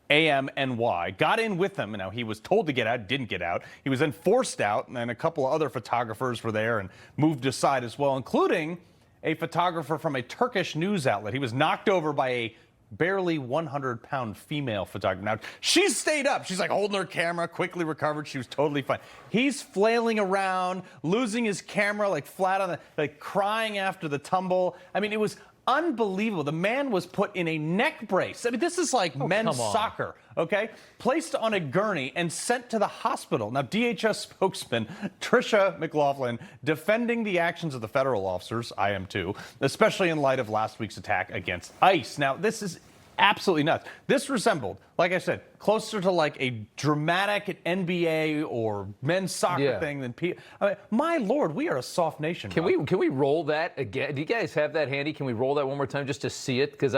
AMNY, got in with them. Now, he was told to get out, didn't get out. He was then forced out, and a couple of other photographers were there and moved aside as well, including a photographer from a Turkish news outlet. He was knocked over by a barely 100-pound female photographer. Now, she stayed up. She's like holding her camera, quickly recovered. She was totally fine. He's flailing around, losing his camera, like flat on the, like crying after the tumble. I mean, it was unbelievable. The man was put in a neck brace. I mean, this is like men's soccer, okay? Placed on a gurney and sent to the hospital. Now, DHS spokesman Tricia McLaughlin defending the actions of the federal officers, I am too, especially in light of last week's attack against ICE. Now, this is absolutely nuts. This resembled, like I said, closer to like a dramatic NBA or men's soccer thing than people. I mean, my Lord, we are a soft nation.
Can we roll that again? Do you guys have that handy? Can we roll that one more time just to see it? Because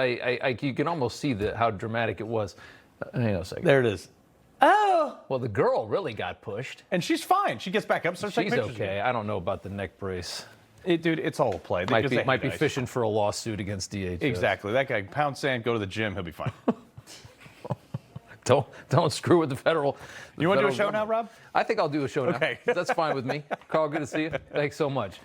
you can almost see how dramatic it was. Hang on a second.
There it is. Oh!
Well, the girl really got pushed.
And she's fine. She gets back up, starts taking pictures.
She's okay. I don't know about the neck brace.
Dude, it's all a play.
Might be fishing for a lawsuit against DHS.
Exactly. That guy, pound sand, go to the gym, he'll be fine.
Don't screw with the federal.
You want to do a show now, Rob?
I think I'll do a show now.
Okay.
That's fine with me. Carl, good to see you. Thanks so much.